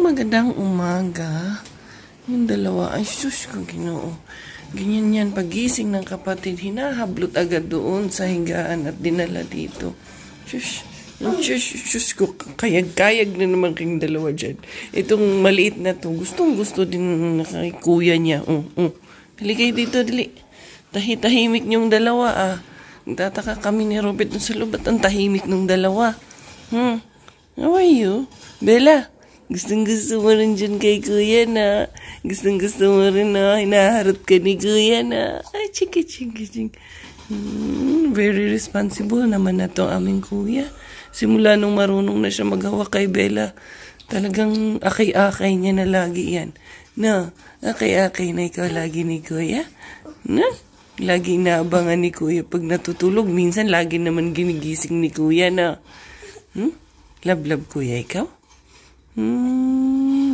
Magandang umaga. Yung dalawa, ay sus ko Ginoo. Ganyan yan, pagising ng kapatid, hinahablot agad doon sa higaan at dinala dito. Sus ko, kayag-kayag na naman kayong dalawa dyan. Itong maliit na to, gustong-gusto din kay kuya niya. Dili kayo dito, dili. Tahimik niyong dalawa, Nagtataka kami ni Robert dun sa loob at ang tahimik nung dalawa. How are you? Bella, gustong-gusto mo rin dyan kay kuya na. Gustong-gusto mo rin na hinaharap ka ni kuya na. Ay, chiki. Very responsible naman na to aming kuya. Simula nung marunong na siya maghawak kay Bella, talagang akay-akay niya na lagi yan. No, akay-akay na ikaw lagi ni kuya. No? Lagi naabangan ni kuya pag natutulog. Minsan lagi naman ginigising ni kuya na. Love kuya ikaw?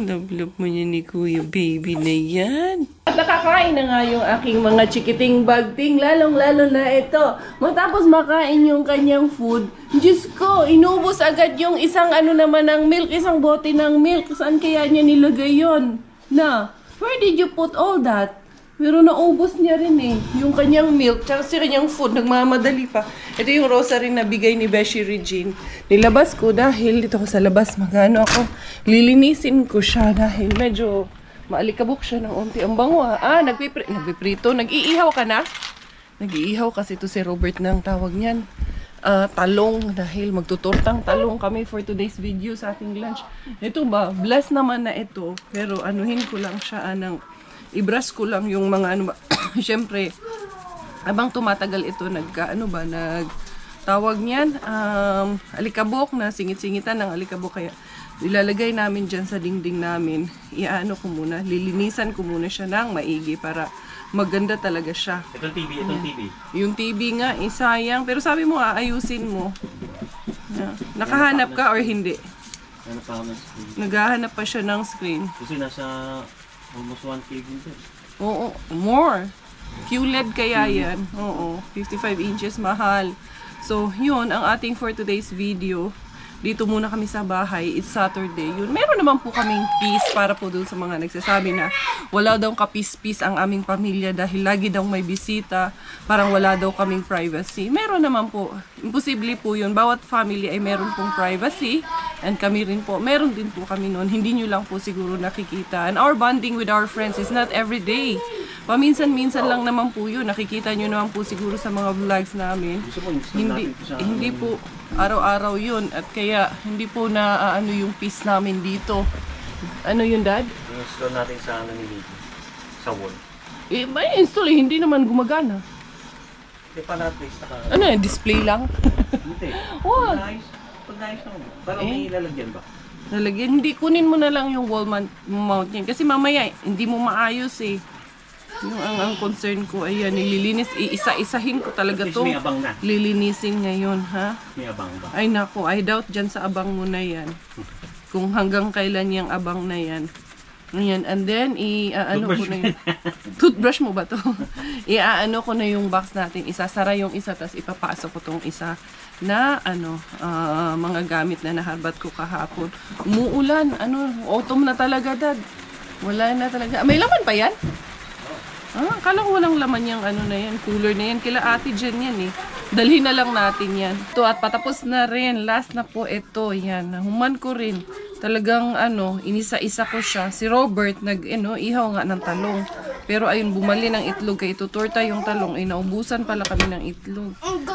Love mo niya ni kuya, baby na yan. At nakakain na nga yung aking mga chikiting bagting, lalong-lalo na ito. Matapos makain yung kanyang food, Diyos ko, inubos agad yung isang naman ng milk, isang bote ng milk. Saan kaya niya nilagay yun? Na, where did you put all that? Pero naubos niya rin yung kanyang milk, tsaka si kanyang food, nagmamadali pa. Ito yung rosary na bigay ni Beshi Regine. Nilabas ko dahil dito ko sa labas, magano ako, lilinisin ko siya dahil medyo maalikabok siya ng unti. Ang bango nagpiprito. Nag-iihaw ka na? Nag-iihaw kasi ito si Robert ng tawag niyan. Talong, dahil magtutortang talong kami for today's video sa ating lunch. Ito ba, bless naman na ito, pero anuhin ko lang siya i-brush ko lang yung mga syempre, abang tumatagal ito, tawag niyan, alikabok na singit-singitan ng alikabok, kaya ilalagay namin dyan sa dingding namin. Lilinisan ko muna siya ng maigi para maganda talaga siya. Itong TV. Yung TV nga, sayang. Pero sabi mo, ayusin mo. Nakahanap ka or hindi? Naghahanap pa siya ng screen. Kasi nasa almost 1K din to. Oo, more. QLED kaya yan. Oo, 55 inches, mahal. So, yun ang ating for today's video. Dito muna kami sa bahay. It's Saturday. Yun, meron naman po kaming peace para po dun sa mga nagsasabi na wala daw kapis-pis ang aming pamilya dahil lagi daw may bisita. Parang wala daw kaming privacy. Meron naman po. Imposible po yun. Bawat family ay meron pong privacy. And kami rin po. Meron din po kami noon. Hindi nyo lang po siguro nakikita. And our bonding with our friends is not every day. Paminsan-minsan lang naman po yun. Nakikita nyo naman po siguro sa mga vlogs namin. Hindi po araw-araw yun. At kaya hindi po na yung peace namin dito. Ano yun, Dad? I-install natin sa sa wall. May install hindi naman gumagana. Hindi pa na-place. Display lang? Hindi. What? Pag nais na parang may lalagyan ba? Lalagyan. Hindi, kunin mo na lang yung wall mount yan. Kasi mamaya, hindi mo maayos Yung ang concern ko, ayan, nililinis. Isa-isahin ko talaga to. May abang na. Lilinisin ngayon, ha? May abang ba? Ay nako, I doubt dyan sa abang mo na yan. Kung hanggang kailan yung abang na yan. Ayan, and then, ko na yung... Toothbrush mo ba to? Iaano ko na yung box natin. Isasara yung isa, tapos ipapasok ko tong isa na, mga gamit na naharbat ko kahapon. Umuulan, autumn na talaga, Dad. Wala na talaga. May laman pa yan? Akala ko walang laman yung na yan, cooler na yan. Kila ate dyan yan Dalhin na lang natin yan. Ito at patapos na rin. Last na po ito. Yan. Nahuman ko rin. Talagang inisa-isa ko siya. Si Robert ihaw nga ng talong. Pero ayun, bumali ng itlog kay tutorta yung talong. Naubusan pala kami ng itlog.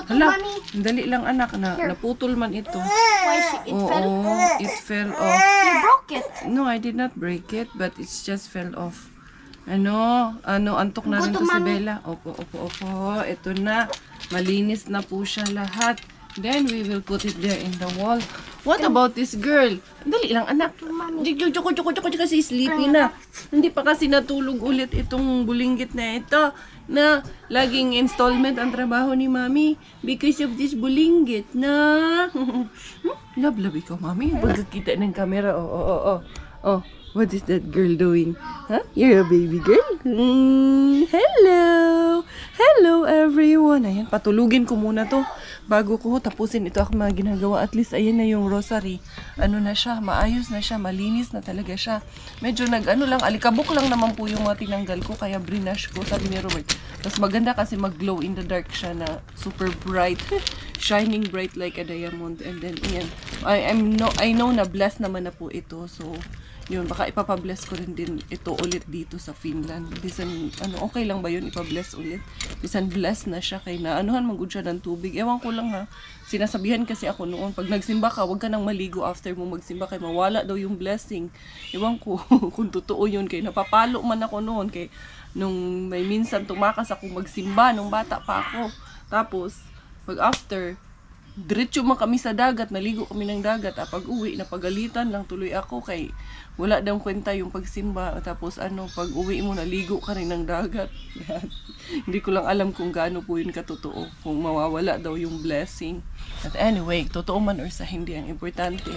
Hala, dali lang anak naputol man ito. It fell off. You broke it. No, I did not break it, but it just fell off. Antok na rin to si Bella. Opo. Ito na. Malinis na po siya lahat. Then, we will put it there in the wall. What about this girl? Dali lang, anak. Joko kasi sleepy na. Hindi pa kasi natulog ulit itong bulinggit na ito. Na laging installment ang trabaho ni Mami because of this bulinggit na. Love ikaw, Mami. Pagkakita ng camera. Oh. What is that girl doing? Huh? You're a baby girl? Hello! Hello, everyone! ginagawa na yan. Patulugin ko muna to bago ko tapusin ito ako mga ginagawa. At least ayan na yung rosary. Ano na siya, maayos na siya, malinis na talaga siya. Medyo lang, alikabok lang naman po yung mga tinanggal ko, kaya brinash ko, sabi ni Robert. Tapos maganda kasi mag-glow in the dark siya na super bright, shining bright like a diamond. And then ayan, I know na blessed naman na po ito. So yun, baka ipapabless ko rin din ito ulit dito sa Finland. Bisan, okay lang ba yun ipabless ulit? Bisan blessed na siya, kay na anuhan magud siya ng tubig. Ewan ko lang ha. Sinasabihan kasi ako noon, pag nagsimba ka, huwag ka nang maligo after mo magsimba, kay mawala daw yung blessing. Ewan ko kung totoo yun, kay napapalo man ako noon, kay nung may minsan tumakas ako magsimba nung bata pa ako. Tapos, pag after, diretso man kami sa dagat, naligo kami ng dagat. Pag uwi, napagalitan lang tuloy ako kay wala daw kwenta yung pagsimba. Tapos pag uwi mo, naligo ka rin ng dagat. Hindi ko lang alam kung gaano po yun katotoo, kung mawawala daw yung blessing. At anyway, totoo man or sa hindi, ang importante,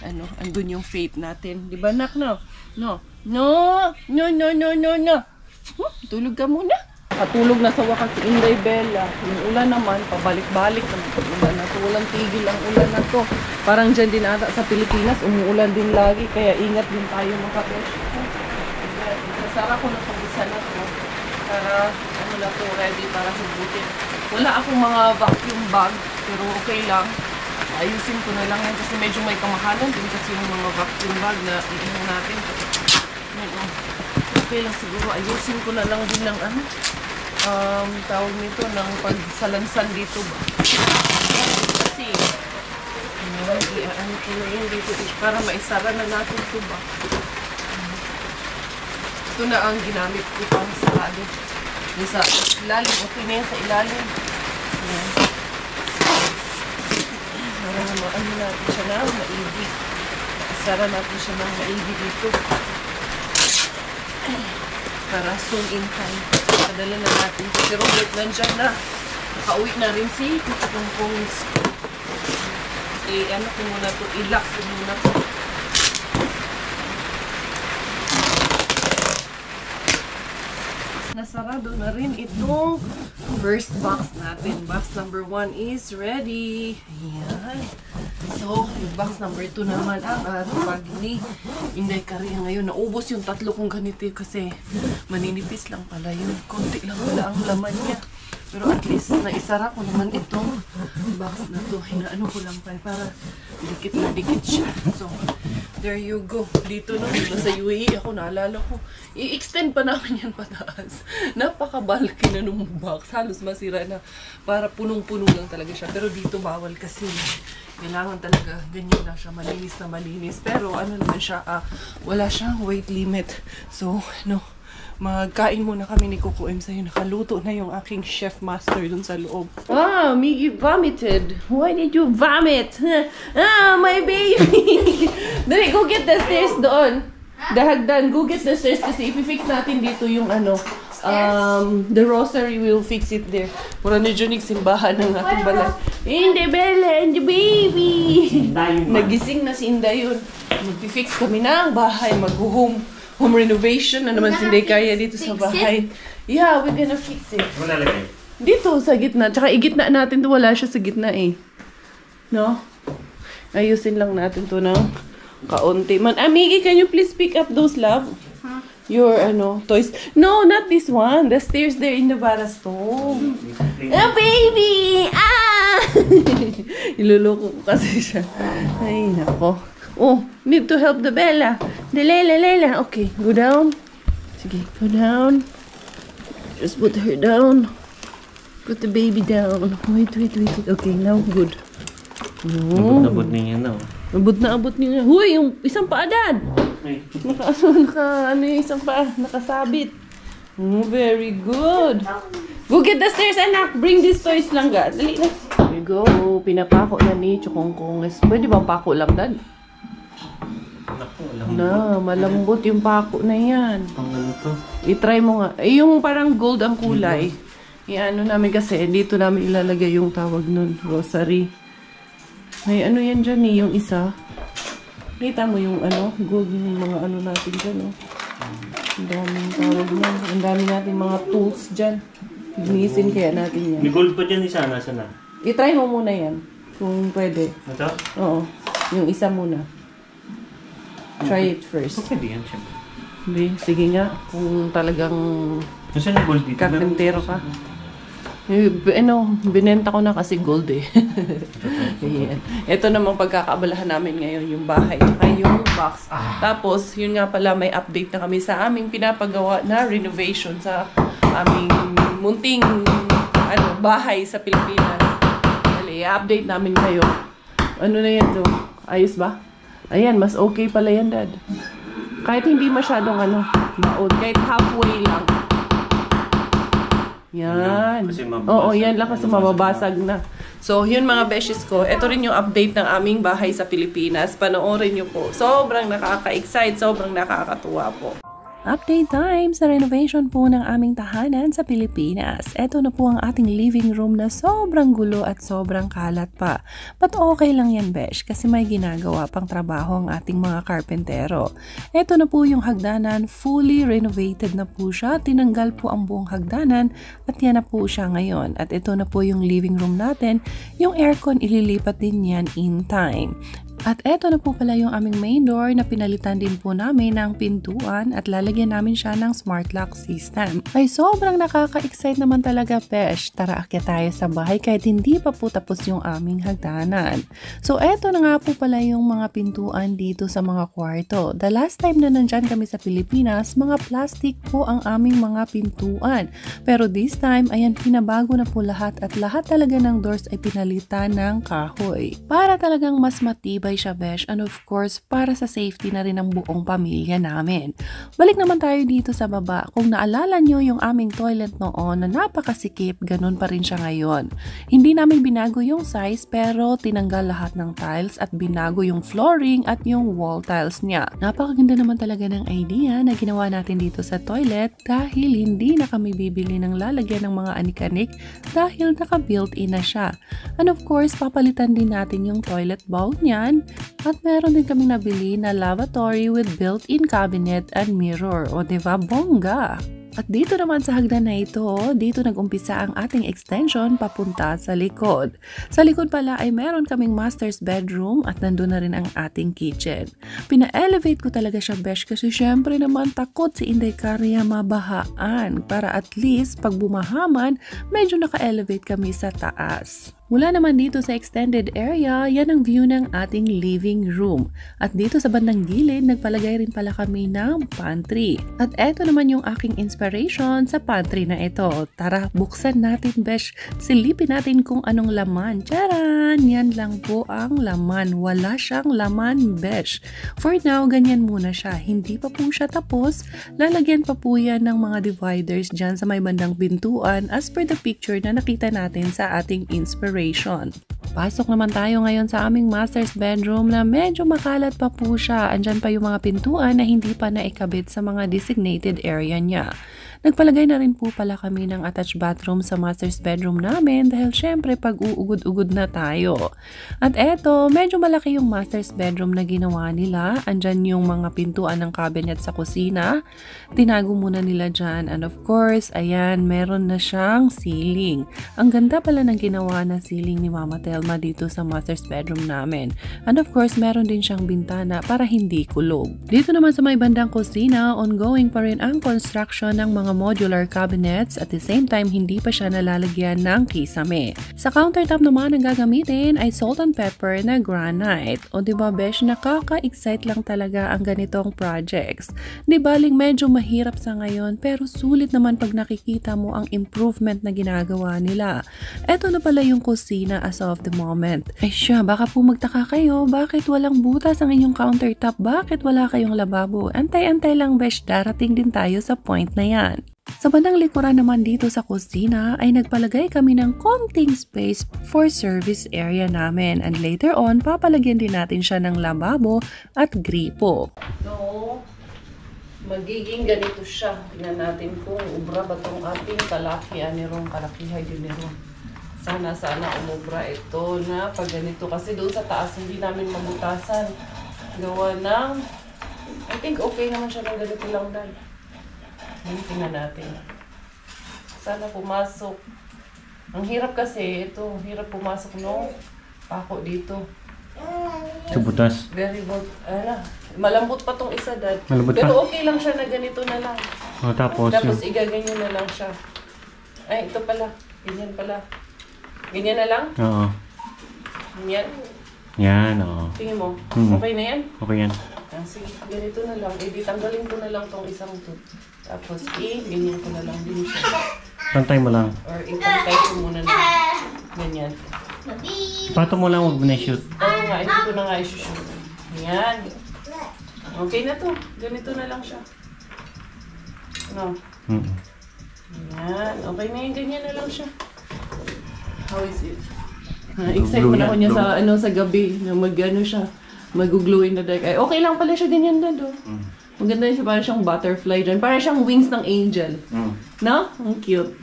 andun yung faith natin. Diba, nak, no? No. Tulog ka muna. Katulog na sa wakas si Inday Bella. Yung ulan naman, pabalik-balik naman pag ulan na to. Walang tigil ang ulan na to. Parang dyan din ata sa Pilipinas, umuulan din lagi. Kaya ingat din tayo mga besh. Sasara ko na itong isa na to. Para, na to, ready para hugutin. Wala akong mga vacuum bag, pero okay lang. Ayusin ko na lang yan kasi medyo may kamahalan din kasi yung mga vacuum bag na iinom natin. Okay lang siguro, ayusin ko na lang din ng tawag nito, ng pagsalansan dito ba. Kasi, ano ko na yun dito, para maisara na natin ito ba. Ito na ang ginamit ko pang sarado. Sa ilalim, okay na yan sa ilalim. Ayan. Para maano natin siya na, maigi. Isara natin siya ng maigi dito. Para soon in time, padala na natin. Si Robert nandyan na. Nakauwi na rin si Kuchukong. Ano ko muna to, ilak ko muna to. Nasarado na rin itong first box natin. Box number 1 is ready. Ayan. So, yung box number 2 naman ang pag ni Inday Karia ngayon. Naubos yung 3 kong ganito kasi maninipis lang pala yun. Konti lang pala ang laman niya. Pero at least naisara ko naman itong box na to. Hinaano ko lang para dikit na dikit siya. So, there you go. Dito na, nasa UAE ako, naalala ko. I-extend pa namin yan pataas. Napaka-bulky na nung box. Halos masira na. Para punong-puno lang talaga siya. Pero dito bawal kasi kailangan talaga ganyan na siya. Malinis na malinis. Pero ano naman siya, wala siyang weight limit. So, magkain muna kami ni Coco M sa'yo. Nakaluto na yung aking chef master dun sa loob. Miggy vomited. Why did you vomit? My baby! Dali, go get the stairs doon. Dahagdan, go get the stairs kasi i-fix natin dito yung the rosary, will fix it there. Mura ni Junig, simbahan ng ating balay. Hindi, Bella, and the baby! Nagising na si Inday yun. Mag-fix kami ng bahay, mag-home renovation na naman hindi kaya dito sa bahay. Yeah, we're gonna fix it. Wala lagay? Dito, sa gitna. Tsaka igitna natin to. Wala siya sa gitna eh. No? Ayusin lang natin to ng kaunti man. Miggy, can you please pick up those, love? Huh? Your, toys. No, not this one. The stairs there in the barasto. Oh, baby! Iluloko ko kasi siya. Ay, nako. Oh, need to help the Bella. The Lela. Okay, go down. Sige, go down. Just put her down. Put the baby down. Wait. Okay, now good. Abot niya na. Abot niya. Huy, yung isang paa dad. Ano yung isang paa? Nakasabit. Oh, very good. Go get the stairs, anak. Bring these toys lang, ga. Dali na. There you go. Pinapako na ni Chukongkong. Pwede ba pako lang, dad? Malambot yung pako na yan. Ano to? I-try mo nga. Yung parang gold ang kulay. Iano namin kasi, dito namin ilalagay yung tawag nun, rosary. May yan dyan eh, yung isa. Kita mo yung gold, yung mga natin dyan. Ang daming tawag nun. Ang dami natin mga tools dyan. Linisin kaya natin yan. May gold pa dyan isa. Nasa na? I-try mo muna yan. Kung pwede. Ito? Oo. Yung isa muna. Try it first. Pwede yan siya. Hindi. Sige nga. Kung talagang Nasaan yung gold dito? karpentero ka. Binenta ko na kasi gold eh. Ayan. Ito namang pagkakaabalahan namin ngayon, yung bahay ay yung box. Tapos, yun nga pala, may update na kami sa aming pinapagawa na renovation sa aming munting bahay sa Pilipinas. I-update namin kayo. Ano na yan, do? Ayos ba? Ayan, mas okay pala yan, Dad. Kahit hindi masyadong baon. Kahit halfway lang. Yan. Oo, yan lang kasi mababasag na. So, yun mga beshes ko. Ito rin yung update ng aming bahay sa Pilipinas. Panoorin nyo po. Sobrang nakaka-excite. Sobrang nakakatuwa po. Update time sa renovation po ng aming tahanan sa Pilipinas. Ito na po ang ating living room na sobrang gulo at sobrang kalat pa. But okay lang yan, besh, kasi may ginagawa pang trabaho ang ating mga karpentero. Ito na po yung hagdanan, fully renovated na po siya. Tinanggal po ang buong hagdanan at yan na po siya ngayon. At ito na po yung living room natin. Yung aircon, ililipat din yan in time. At eto na po pala yung aming main door na pinalitan din po namin ng pintuan at lalagyan namin siya ng smart lock system. Ay sobrang nakaka-excite naman talaga, besh. Tara akyat tayo sa bahay kahit hindi pa po tapos yung aming hagdanan. So eto na nga po pala yung mga pintuan dito sa mga kwarto. The last time na nandyan kami sa Pilipinas, mga plastic po ang aming mga pintuan. Pero this time, ayan, pinabago na po lahat at lahat talaga ng doors ay pinalitan ng kahoy. Para talagang mas matibay siya, besh, and of course, para sa safety na rin ng buong pamilya namin. Balik naman tayo dito sa baba. Kung naalala nyo yung aming toilet noon na napakasikip, ganun pa rin siya ngayon. Hindi namin binago yung size pero tinanggal lahat ng tiles at binago yung flooring at yung wall tiles niya. Napakaganda naman talaga ng idea na ginawa natin dito sa toilet dahil hindi na kami bibili ng lalagyan ng mga anik-anik dahil naka-built-in na siya. And of course, papalitan din natin yung toilet bowl niyan. At meron din kaming nabili na lavatory with built-in cabinet and mirror. O diba, bongga! At dito naman sa hagdan na ito, dito nag-umpisa ang ating extension papunta sa likod. Sa likod pala ay meron kaming master's bedroom at nandun na rin ang ating kitchen. Pina-elevate ko talaga siya, besh, kasi syempre naman takot si Inday Karya mabahaan para at least pag bumahaman, medyo naka-elevate kami sa taas. Mula naman dito sa extended area, yan ang view ng ating living room. At dito sa bandang gilid, nagpalagay rin pala kami ng pantry. At eto naman yung aking inspiration sa pantry na ito. Tara, buksan natin, besh. Silipin natin kung anong laman. Charan! Yan lang po ang laman. Wala siyang laman, besh. For now, ganyan muna siya. Hindi pa po siya tapos. Lalagyan pa po yan ng mga dividers dyan sa may bandang pintuan as per the picture na nakita natin sa ating inspiration. Pasok naman tayo ngayon sa aming master's bedroom na medyo makalat pa po siya. Andyan pa yung mga pintuan na hindi pa naikabit sa mga designated area niya. Nagpalagay na rin po pala kami ng attached bathroom sa master's bedroom namin dahil syempre pag uugod-ugod na tayo. At eto, medyo malaki yung master's bedroom na ginawa nila. Andyan yung mga pintuan ng cabinet sa kusina. Tinago muna nila dyan. And of course, ayan, meron na siyang ceiling. Ang ganda pala ng ginawa na ceiling ni Mama Telma dito sa master's bedroom namin. And of course, meron din siyang bintana para hindi kulog. Dito naman sa may bandang kusina, ongoing pa rin ang construction ng mga modular cabinets at the same time hindi pa siya nalalagyan ng kisame. Sa countertop naman ang gagamitin ay salt and pepper na granite. O diba besh, nakaka-excite lang talaga ang ganitong projects. Di baling medyo mahirap sa ngayon pero sulit naman pag nakikita mo ang improvement na ginagawa nila. Eto na pala yung kusina as of the moment. Ay siya, baka po magtaka kayo, bakit walang butas ang inyong countertop? Bakit wala kayong lababo? Antay-antay lang besh, darating din tayo sa point na yan. Sa bandang likuran naman dito sa kusina ay nagpalagay kami ng konting space for service area namin and later on papalagyan din natin siya ng lababo at gripo. So, magiging ganito siya. Tingnan natin kung ubra ba itong ating kalakihan nirong kalakihay din nirong. Sana umubra ito na pag ganito kasi doon sa taas hindi namin mabutasan. Gawa ng, I think okay naman siya ng ganito lang dahil. Tingnan natin. Sana pumasok. Ang hirap kasi, ito, hirap pumasok no. Ako dito. Sa butas. Very good. Malambot pa tong isa, Dad. Malambot Pero pa? okay lang siya na ganito na lang. Oh, tapos Igaganyan na lang siya. Ay, ito pala. Ganyan pala. Ganyan na lang? Oo. Ganyan. Yan, oo. Tingin mo. Okay na yan? Okay yan. Sige, ganito na lang. Tanggalin ko na lang tong isang to. Tapos, ganyan ko na lang din siya. Pantay mo lang. Or ipantay ko muna na. Ganyan. Pato mo lang, huwag mo na shoot. Oo nga, hindi ko na nga isushoot. Yan. Okay na to. Ganito na lang siya. No? Yan. Okay na yun. Ganyan na lang siya. How is it? Excited mo na ako niya sa gabi. Na siya. Mag-glowing na dark eye. Okay lang pala siya ganyan na do. Maganda siya. Parang siyang butterfly dyan. Parang siyang wings ng angel. No? Ang cute.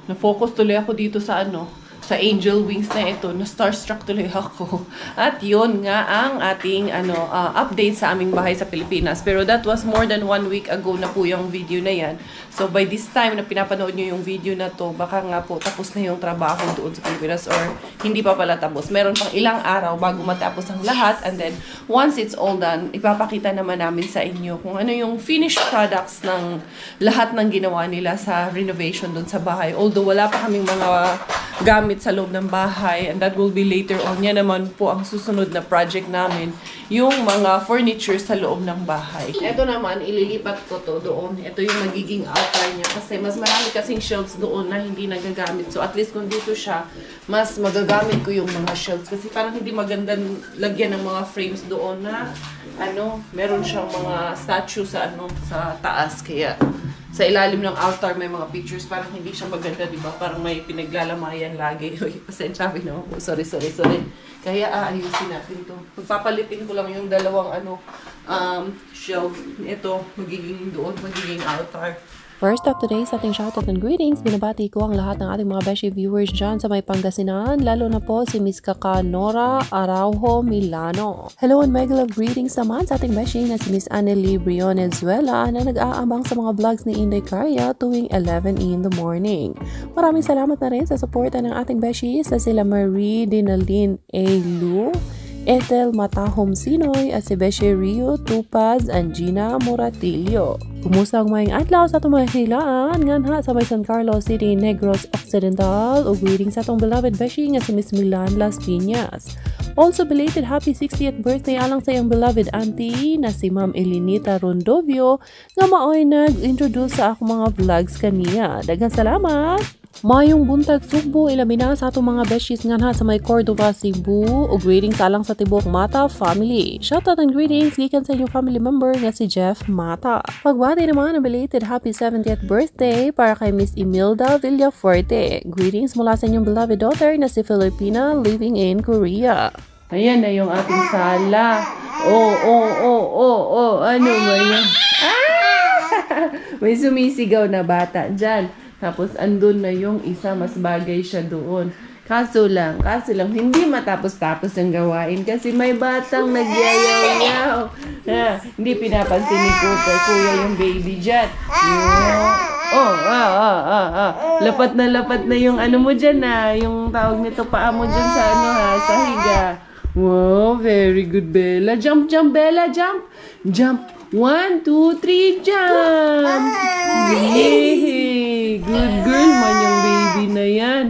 Na-focus tuloy ako dito sa sa angel wings na ito, na starstruck tuloy ako. At yun nga ang ating update sa aming bahay sa Pilipinas. Pero that was more than 1 week ago na po yung video na yan. So by this time na pinapanood nyo yung video na to, baka nga po tapos na yung trabaho doon sa Pilipinas or hindi pa pala tapos. Meron pang ilang araw bago matapos ang lahat. And then once it's all done, ipapakita naman namin sa inyo kung ano yung finished products ng lahat ng ginawa nila sa renovation doon sa bahay. Although wala pa kaming mga gamit sa loob ng bahay, and that will be later on. Yan naman po ang susunod na project namin, yung mga furniture sa loob ng bahay. Ito naman, ililipat ko to doon. Ito yung magiging altar niya kasi mas marami kasing shelves doon na hindi nagagamit. So at least kung dito siya, mas magagamit ko yung mga shelves kasi parang hindi maganda lagyan ng mga frames doon na meron siyang mga statue sa sa taas, kaya sa ilalim ng altar may mga pictures, parang hindi siya maganda, di ba? Parang may pinaglalamayan lagi. Pasensya naman po. Sorry. Kaya aayusin natin to. Magpapalitin ko lang yung dalawang shelf. Ito, magiging altar. First up today sa ating shoutout and greetings, binabati ko ang lahat ng ating mga beshi viewers dyan sa may Pangasinan, lalo na po si Miss Kaka Nora Araujo Milano. Hello and mega love greetings naman sa ating beshi na si Miss Anneli Brionezuela na nag-aabang sa mga vlogs ni Inday Carya tuwing 11 in the morning. Maraming salamat na rin sa suporta ng ating beshi sa sila Marie Dinalin A. Lu, Ethel Matahom Sinoy at si Beshi Rio Tupaz and Gina Moratillo. Kumusta ang mayang adlaw sa itong mga hilaan nganha sa may San Carlos City, Negros Occidental o greetings sa itong beloved Beshi nga si Miss Milan Las Piñas. Also belated happy 60th birthday alang sa iyang beloved auntie na si Ma'am Elinita Rondovio nga maoy nag-introduce sa akong mga vlogs kaniya. Daghang salamat! Mayong buntag Sugbo, ilabina sa atong mga besties nga sa may Cordova, Cebu o greetings alang sa Tibok Mata family. Shoutout and greetings gikan sa inyong family member nga si Jeff Mata. Pagbati naman ang belated happy 70th birthday para kay Miss Imelda Villafuerte. Greetings mula sa inyong beloved daughter na si Filipina living in Korea. Ayan na yung ating sala. Ano ba yan? May sumisigaw na bata dyan. Tapos andun na yung isa, mas bagay siya doon. Kaso lang, hindi matapos-tapos ang gawain kasi may batang nagyayaw-yaw. Hindi pinapansin ni Kuya yung baby dyan. Lapat na yung mo dyan yung tawag nito, paa mo dyan sa sa higa. Wow, very good, Bella. Jump, Bella, jump. Jump. 1, 2, 3, jump! Yay! Good girl man yung baby na yan.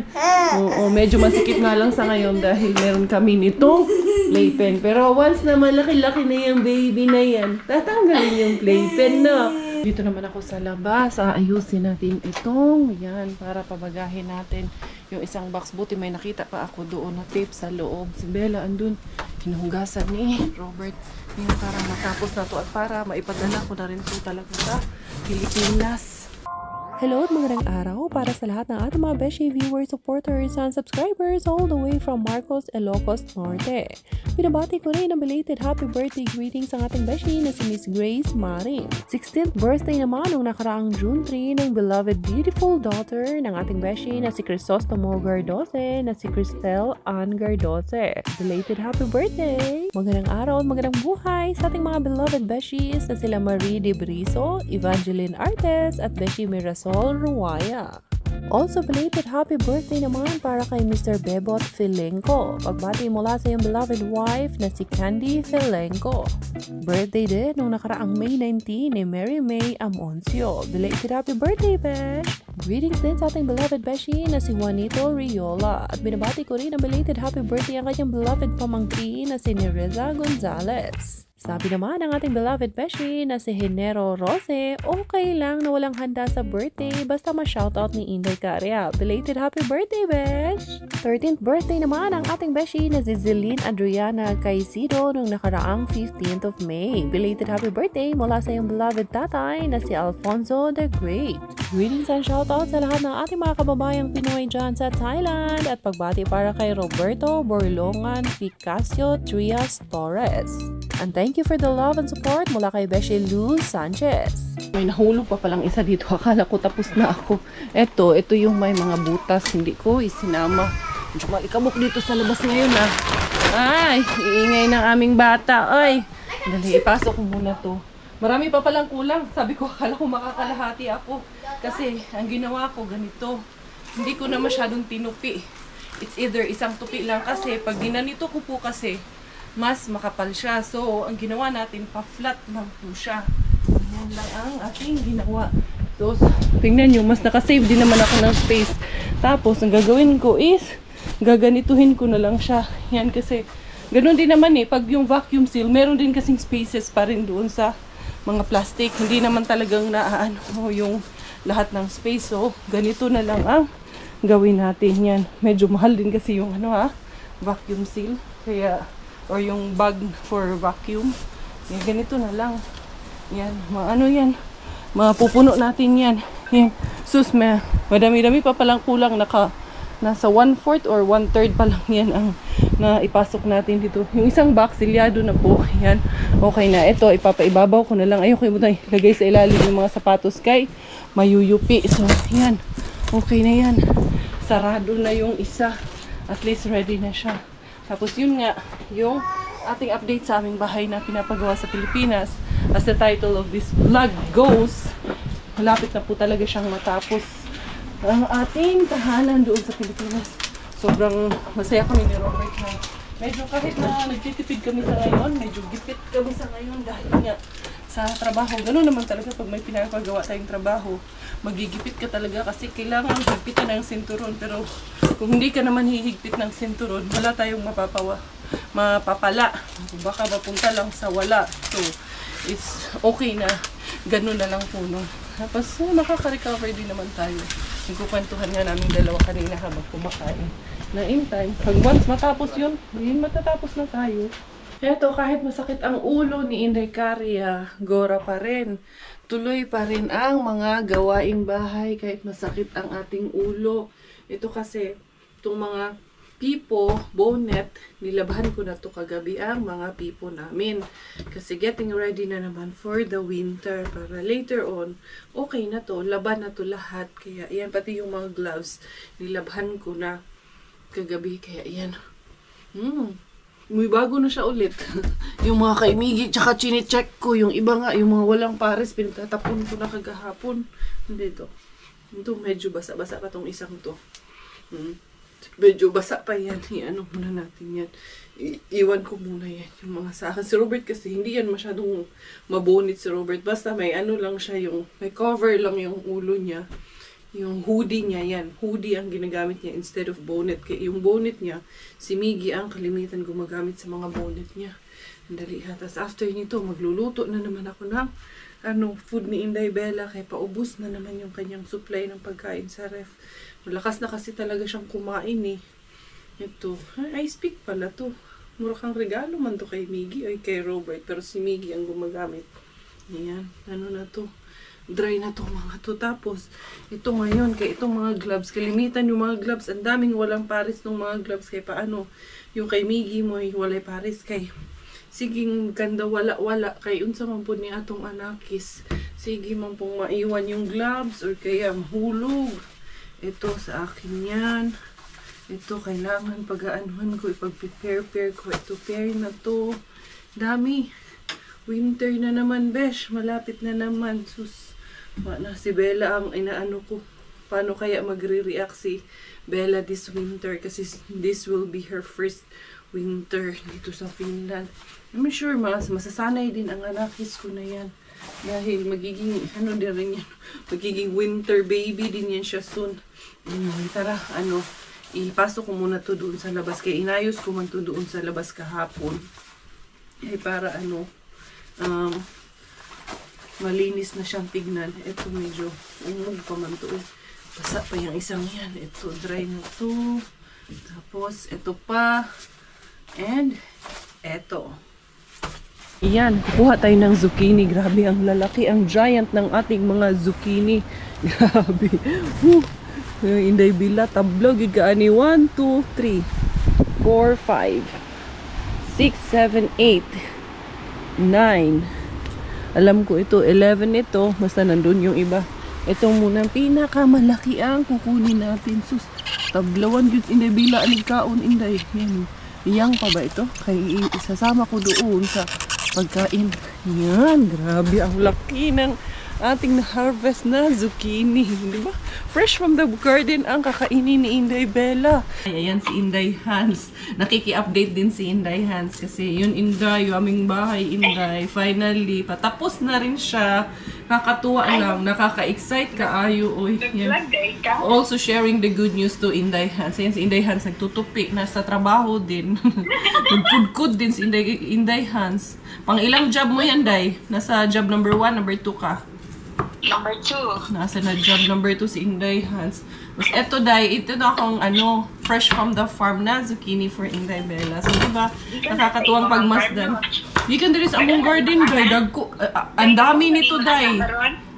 Medyo masikip nga lang sa ngayon dahil meron kami nitong playpen. Pero once na malaki-laki na yung baby na yan, tatanggalin yung playpen na. Dito naman ako sa labas. Ayusin natin itong yan para pabagahin natin yung isang box. Buti may nakita pa ako doon na tape sa loob. Si Bella andun. Hinuhugasan ni Robert. Yung para matapos na to at para maipadala ko na rin po talaga sa Pilipinas. Hello at magandang araw para sa lahat ng ating mga Beshi viewers, supporters, and subscribers all the way from Marcos, Ilocos Norte. Binabati ko rin ang belated happy birthday greetings ang ating Beshi na si Miss Grace Marin. 16th birthday naman noong nakaraang June 3 ng beloved beautiful daughter ng ating Beshi na si Crisostomo Gardose na si Cristel Ann Gardose. Belated happy birthday! Magandang araw at magandang buhay sa ating mga beloved Beshies na sila Marie De Briso, Evangeline Artes at Beshi Mirasol Ruaya. Also, belated happy birthday naman para kay Mr. Bebot Filenco. Pagbati mula sa iyong beloved wife na si Candy Filenco. Birthday din nung nakaraang May 19 ni Mary May Amoncio. Belated happy birthday, Besh! Greetings din sa ating beloved Beshi na si Juanito Riola. At binabati ko rin ang belated happy birthday ang kanyang beloved pamangkin na si Nereza Gonzalez. Sabi naman ng ating beloved Beshi na si Henero Rose, okay lang na walang handa sa birthday basta ma-shoutout ni Inday Caria. Belated happy birthday, Besh! 13th birthday naman ang ating Beshi na si Zeline Adriana Caicedo nung nakaraang 15th of May. Belated happy birthday mula sa iyong beloved tatay na si Alfonso the Great. Greetings and shoutout sa lahat ng ating mga kababayang Pinoy dyan sa Thailand at pagbati para kay Roberto Borlongan Picasso Trias Torres. And thank you for the love and support mula kay Beshi Luz Sanchez. May nahulog pa palang isa dito. Akala ko tapos na ako. Ito yung may mga butas. Hindi ko isinama. Medyo malikabok dito sa labas ngayon ah. Ay, iingay ng aming bata. Ay, dali, ipasok ko muna to. Marami pa palang kulang. Sabi ko, akala ko makakalahati ako. Kasi ang ginawa ko ganito. Hindi ko na masyadong tinupi. It's either isang tupi lang kasi pag ginanito ko po kasi mas makapal siya. So, ang ginawa natin, pa-flat lang po siya. Yan lang ang ating ginawa. So, tingnan nyo, mas nakasave din naman ako ng space. Tapos, ang gagawin ko is, gaganituhin ko na lang siya. Yan kasi, ganun din naman eh. Pag yung vacuum seal, meron din kasing spaces pa rin doon sa mga plastic. Hindi naman talagang naaano yung lahat ng space. So, ganito na lang ang gawin natin yan. Medyo mahal din kasi yung vacuum seal. Kaya, or yung bag for vacuum. Yan, ganito na lang. Yan, yan. Mapupuno natin yan. Yan. Sus, madami-dami pa palang kulang. Nasa 1/4 or 1/3 pa lang yan ang naipasok natin dito. Yung isang box, silyado na po. Yan, okay na. Ito, ipapaibabaw ko na lang. Ayoko yung ilagay sa ilalim yung mga sapatos kay mayuyupi. So, yan. Okay na yan. Sarado na yung isa. At least ready na siya. Tapos yun nga, yung ating update sa aming bahay na pinapagawa sa Pilipinas. As the title of this vlog goes, malapit na po talaga siyang matapos ang ating tahanan doon sa Pilipinas. Sobrang masaya kami ni Robert na medyo kahit na nagtitipid kami sa ngayon, medyo gipit kami sa ngayon dahil nga sa trabaho. Ganun naman talaga pag may pinapagawa tayong trabaho. Magigipit ka talaga kasi kailangan higpitan ng sinturon. Pero kung hindi ka naman hihigpit ng sinturon, wala tayong mapapala. Baka mapunta lang sa wala. So, it's okay na ganun na lang po. No? Tapos, makaka-recover din naman tayo. Nagkukwentuhan nga namin dalawa kanina habang kumakain. Na in time, pag once matapos yun, matatapos na tayo. Eto, kahit masakit ang ulo ni Inday Caria, gora pa rin. Tuloy pa rin ang mga gawaing bahay kahit masakit ang ating ulo. Ito kasi, itong mga pipo, bonnet, nilabhan ko na to kagabi ang mga pipo namin. Kasi getting ready na naman for the winter. Para later on, okay na to, laban na to lahat. Kaya yan, pati yung mga gloves, nilabhan ko na kagabi. Kaya yan. May bago na siya ulit. Yung mga kaimigi, tsaka chine-check ko. Yung iba nga, yung mga walang pares, pinagtatapon ko na kagahapon. Hindi to. Ito, medyo basa-basa pa tong isang to. Medyo basa pa yan. Iano muna natin yan. Iwan ko muna yan. Yung mga sa akin. Si Robert kasi, hindi yan masyadong mabonit si Robert. Basta may ano lang siya, yung may cover lang yung ulo niya. Yung hoodie niya, yan. Hoodie ang ginagamit niya instead of bonnet. Kaya yung bonnet niya, si Miggy ang kalimitan gumagamit sa mga bonnet niya. Andali ha. Tapos after nito, magluluto na naman ako ng food ni Inday Bella. Kaya paubos na naman yung kanyang supply ng pagkain sa ref. Malakas na kasi talaga siyang kumain eh. Ito. I speak pala to. Mura kang regalo man to kay Miggy o kay Robert. Pero si Miggy ang gumagamit. Ayan. Ano na to? Dry na to mga to. Tapos, ito ngayon, kaya itong mga gloves, kalimitan yung mga gloves, ang daming walang paris ng mga gloves, kaya paano, yung kay Miggy mo, walay paris, kay, siging ganda wala-wala, kay unsa man po ni atong anakis, sige man pong maiwan yung gloves, or kaya mahulog, ito sa akin yan, ito kailangan pag-aanuhan ko, ipag-prepare ko, ito pair na to, dami, winter na naman besh, malapit na naman, sus, na si Bella ang inaano ko. paano kaya magre-react si Bella this winter kasi this will be her first winter dito sa Finland. I'm sure masasanay din ang anakis ko na yan. Dahil magiging, ano din rin yan, magiging winter baby din yan siya soon. Tara, ipasok ko muna to doon sa labas. Kaya inayos ko man to doon sa labas kahapon. Para malinis na siyang tignan. Ito medyo umog pa man to. Basa pa yung isang yan. Ito, dry na to. Tapos, ito pa. And, ito. Iyan, kukuha tayo ng zucchini. Grabe, ang lalaki, ang giant ng ating mga zucchini. Grabe. Inday bila, tablo, gigaani. 1, 2, 3, 4, 5, 6, 7, 8, 9. Alam ko ito, 11 ito. Basta nandun yung iba. Ito muna, pinakamalaki ang kukunin natin. Sus, tablawan yun, inday bila, aligkaon, inday. Yan. Iyang pa ba ito? Kaya isasama ko doon sa pagkain. Yan, grabe ang laki ng ating na-harvest na zucchini. Di ba? Fresh from the garden ang kakainin ni Inday Bella. Ayan si Inday Hans. Nakiki-update din si Inday Hans kasi yun Inday, yung aming bahay Inday. Finally, patapos na rin siya. Nakakatuwa lang, nakaka-excite kaayo. Also sharing the good news to Inday Hans. Ayan si Inday Hans nagtutupi, nasa trabaho din. Nagpudkud din si Inday Hans. Pang ilang job mo yan, Day? Nasa job number 1, number 2 ka? Number 2. Nasa na job number 2 si Inday Hans. Tapos eto, Day, ito na akong fresh from the farm na zucchini for Inday Bella. So, diba, nakakatuwang pagmasdan. Di ka din sa among garden, Day. Ang dami nito, Day.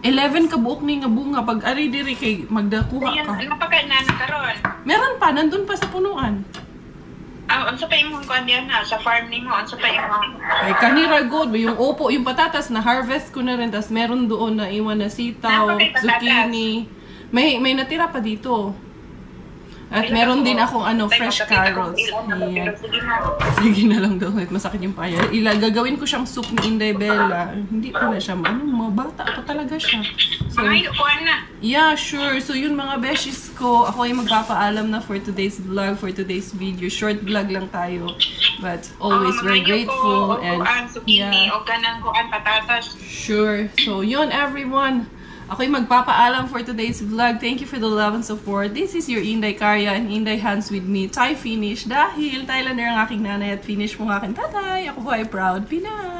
11 kabuok ni nga bunga. Pag ari diri kay magdakuha ka. Ano pa kayo na nakaroon? Meron pa, nandun pa sa punuan. Ano pa yung kuhan yan na? Sa farm ni mo, ano pa yung Ay, kanira good. Yung opo, yung patatas na harvest ko na rin. Tapos meron doon na iwan na sitaw, zucchini. May natira pa dito. At meron din akong fresh carrots. Ayan. Sige na lang daw. Masakit yung paya. Gagawin ko siyang soup ni Inday Bella. Hindi pala siya. Mga bata pa talaga siya. So, yeah, sure. So, yun mga beshies ko. Ako ay magpapaalam na for today's vlog, for today's video. Short vlog lang tayo. But always we're grateful. And yeah. Sure. So, yun everyone. Ako'y magpapaalam for today's vlog. Thank you for the love and support. This is your Inday Karya and Inday Hans with me. Thai finish dahil Thailander ang aking nanay at finish mo ang aking tatay. Ako po ay proud Pinay.